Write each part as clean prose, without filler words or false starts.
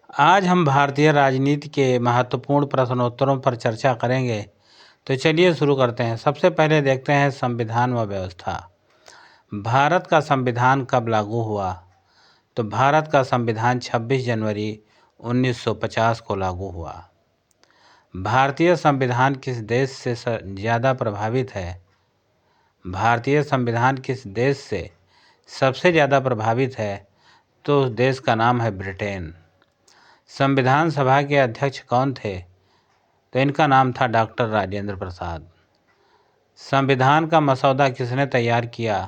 आज हम भारतीय राजनीति के महत्वपूर्ण प्रश्नोत्तरों पर चर्चा करेंगे। तो चलिए शुरू करते हैं। सबसे पहले देखते हैं संविधान व व्यवस्था। भारत का संविधान कब लागू हुआ? तो भारत का संविधान 26 जनवरी 1950 को लागू हुआ। भारतीय संविधान किस देश से ज़्यादा प्रभावित है? भारतीय संविधान किस देश से सबसे ज़्यादा प्रभावित है? तो उस देश का नाम है ब्रिटेन। संविधान सभा के अध्यक्ष कौन थे? तो इनका नाम था डॉक्टर राजेंद्र प्रसाद। संविधान का मसौदा किसने तैयार किया?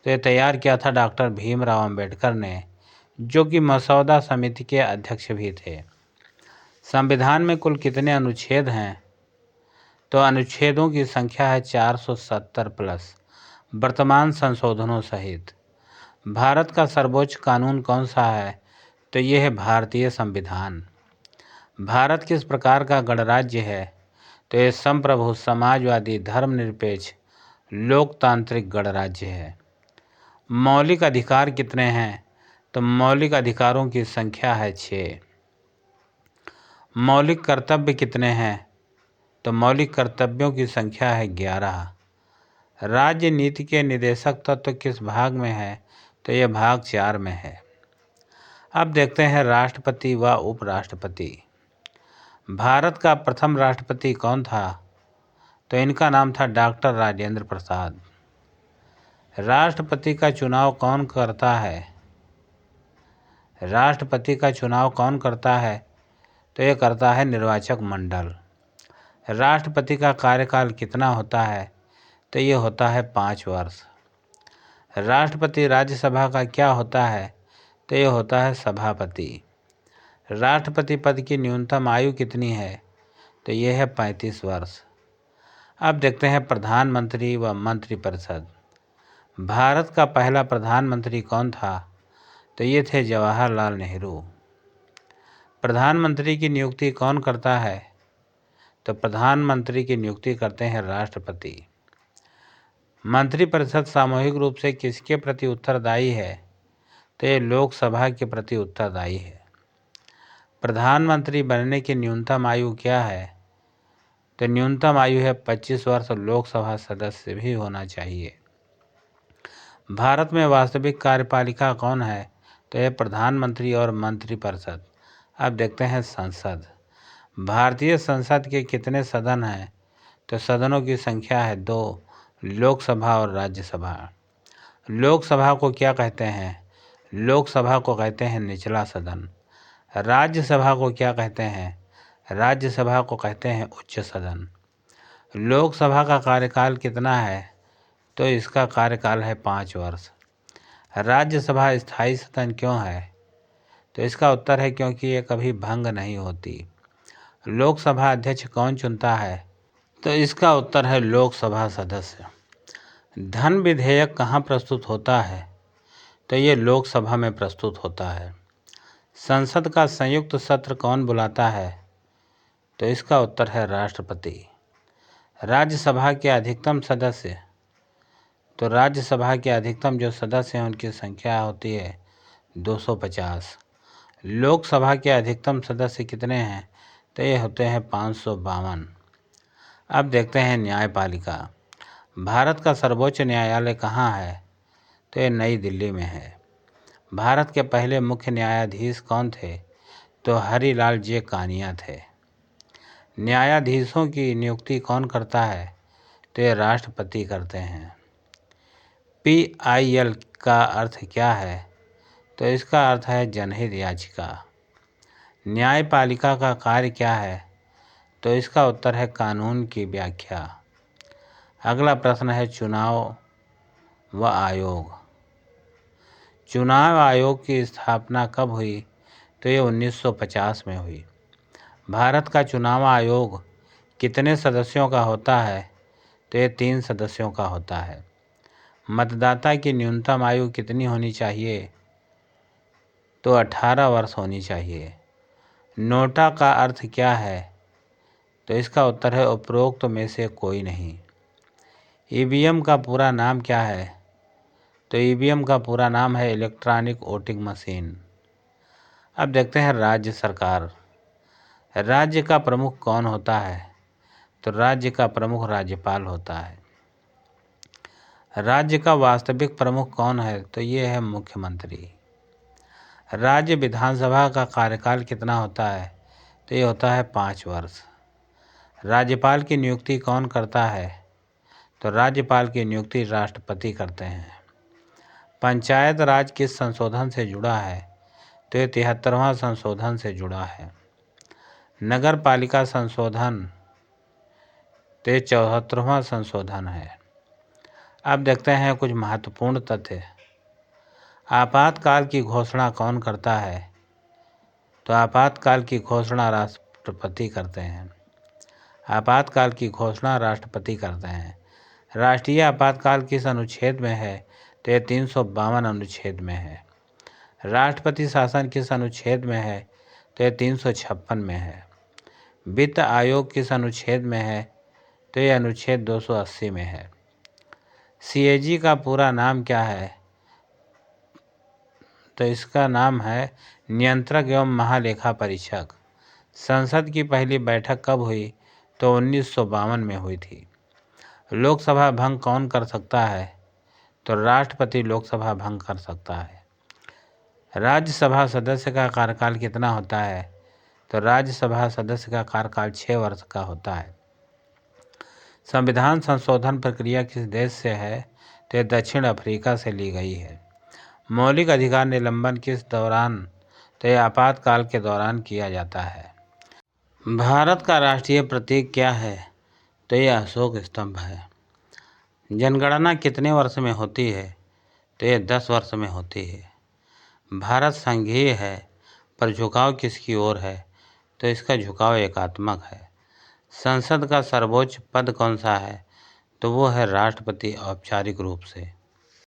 तो ये तैयार किया था डॉक्टर भीमराव अंबेडकर ने, जो कि मसौदा समिति के अध्यक्ष भी थे। संविधान में कुल कितने अनुच्छेद हैं? तो अनुच्छेदों की संख्या है 470 प्लस वर्तमान संशोधनों सहित। भारत का सर्वोच्च कानून कौन सा है? तो ये है भारतीय संविधान। भारत किस प्रकार का गणराज्य है? तो ये संप्रभु, समाजवादी, धर्मनिरपेक्ष, लोकतांत्रिक गणराज्य है। मौलिक अधिकार कितने हैं? तो मौलिक अधिकारों की संख्या है 6। मौलिक कर्तव्य कितने हैं? तो मौलिक कर्तव्यों की संख्या है 11। राज्य नीति के निदेशक तत्व किस भाग में है? तो यह भाग 4 में है। अब देखते हैं राष्ट्रपति व उपराष्ट्रपति। भारत का प्रथम राष्ट्रपति कौन था? तो इनका नाम था डॉक्टर राजेंद्र प्रसाद। राष्ट्रपति का चुनाव कौन करता है? राष्ट्रपति का चुनाव कौन करता है? तो ये करता है निर्वाचक मंडल। राष्ट्रपति का कार्यकाल कितना होता है? तो ये होता है 5 वर्ष। राष्ट्रपति राज्यसभा का क्या होता है? तो ये होता है सभापति। राष्ट्रपति पद की न्यूनतम आयु कितनी है? तो ये है 35 वर्ष। अब देखते हैं प्रधानमंत्री व मंत्रिपरिषद। भारत का पहला प्रधानमंत्री कौन था? तो ये थे जवाहरलाल नेहरू। प्रधानमंत्री की नियुक्ति कौन करता है? तो प्रधानमंत्री की नियुक्ति करते हैं राष्ट्रपति। मंत्रिपरिषद सामूहिक रूप से किसके प्रति उत्तरदायी है? तो ये लोकसभा के प्रति उत्तरदायी है। प्रधानमंत्री बनने की न्यूनतम आयु क्या है? तो न्यूनतम आयु है 25 वर्ष और लोकसभा सदस्य भी होना चाहिए। भारत में वास्तविक कार्यपालिका कौन है? तो यह प्रधानमंत्री और मंत्रिपरिषद। अब देखते हैं संसद। भारतीय संसद के कितने सदन हैं? तो सदनों की संख्या है 2, लोकसभा और राज्यसभा। लोकसभा को क्या कहते हैं? लोकसभा को कहते हैं निचला सदन। राज्यसभा को क्या कहते हैं? राज्यसभा को कहते हैं उच्च सदन। लोकसभा का कार्यकाल कितना है? तो इसका कार्यकाल है 5 वर्ष। राज्यसभा स्थायी सदन क्यों है? तो इसका उत्तर है क्योंकि ये कभी भंग नहीं होती। लोकसभा अध्यक्ष कौन चुनता है? तो इसका उत्तर है लोकसभा सदस्य। धन विधेयक कहाँ प्रस्तुत होता है? तो ये लोकसभा में प्रस्तुत होता है। संसद का संयुक्त सत्र कौन बुलाता है? तो इसका उत्तर है राष्ट्रपति। राज्यसभा के अधिकतम सदस्य। तो राज्यसभा के अधिकतम जो सदस्य हैं उनकी संख्या होती है 250। लोकसभा के अधिकतम सदस्य कितने हैं? तो ये होते हैं 552। अब देखते हैं न्यायपालिका। भारत का सर्वोच्च न्यायालय कहाँ है? तो ये नई दिल्ली में है। भारत के पहले मुख्य न्यायाधीश कौन थे? तो हरिलाल जे कानिया थे। न्यायाधीशों की नियुक्ति कौन करता है? तो ये राष्ट्रपति करते हैं। PIL का अर्थ क्या है? तो इसका अर्थ है जनहित याचिका। न्यायपालिका का कार्य क्या है? तो इसका उत्तर है कानून की व्याख्या। अगला प्रश्न है चुनाव व आयोग। चुनाव आयोग की स्थापना कब हुई? तो ये 1950 में हुई। भारत का चुनाव आयोग कितने सदस्यों का होता है? तो ये 3 सदस्यों का होता है। मतदाता की न्यूनतम आयु कितनी होनी चाहिए? तो 18 वर्ष होनी चाहिए। नोटा का अर्थ क्या है? तो इसका उत्तर है उपरोक्त में से कोई नहीं। EVM का पूरा नाम क्या है? तो EVM का पूरा नाम है इलेक्ट्रॉनिक वोटिंग मशीन। अब देखते हैं राज्य सरकार। राज्य का प्रमुख कौन होता है? तो राज्य का प्रमुख राज्यपाल होता है। राज्य का वास्तविक प्रमुख कौन है? तो ये है मुख्यमंत्री। राज्य विधानसभा का कार्यकाल कितना होता है? तो ये होता है 5 वर्ष। राज्यपाल की नियुक्ति कौन करता है? तो राज्यपाल की नियुक्ति राष्ट्रपति करते हैं। पंचायत राज किस संशोधन से जुड़ा है? तो ये 73वां संशोधन से जुड़ा है। नगर पालिका संशोधन तो ये 74वां संशोधन है। अब देखते हैं कुछ महत्वपूर्ण तथ्य। आपातकाल की घोषणा कौन करता है? तो आपातकाल की घोषणा राष्ट्रपति करते हैं। आपातकाल की घोषणा राष्ट्रपति करते हैं। राष्ट्रीय आपातकाल किस अनुच्छेद में है? तो ये 352 अनुच्छेद में है। राष्ट्रपति शासन किस अनुच्छेद में है? तो ये 356 में है। वित्त आयोग किस अनुच्छेद में है? तो ये अनुच्छेद 280 में है। सीएजी का पूरा नाम क्या है? तो इसका नाम है नियंत्रक एवं महालेखा परीक्षक। संसद की पहली बैठक कब हुई? तो 1952 में हुई थी। लोकसभा भंग कौन कर सकता है? तो राष्ट्रपति लोकसभा भंग कर सकता है। राज्यसभा सदस्य का कार्यकाल कितना होता है? तो राज्यसभा सदस्य का कार्यकाल 6 वर्ष का होता है। संविधान संशोधन प्रक्रिया किस देश से है? तो दक्षिण अफ्रीका से ली गई है। मौलिक अधिकार निलंबन किस दौरान? तो यह आपातकाल के दौरान किया जाता है। भारत का राष्ट्रीय प्रतीक क्या है? तो यह अशोक स्तंभ है। जनगणना कितने वर्ष में होती है? तो यह 10 वर्ष में होती है। भारत संघीय है पर झुकाव किसकी ओर है? तो इसका झुकाव एकात्मक है। संसद का सर्वोच्च पद कौन सा है? तो वो है राष्ट्रपति औपचारिक रूप से।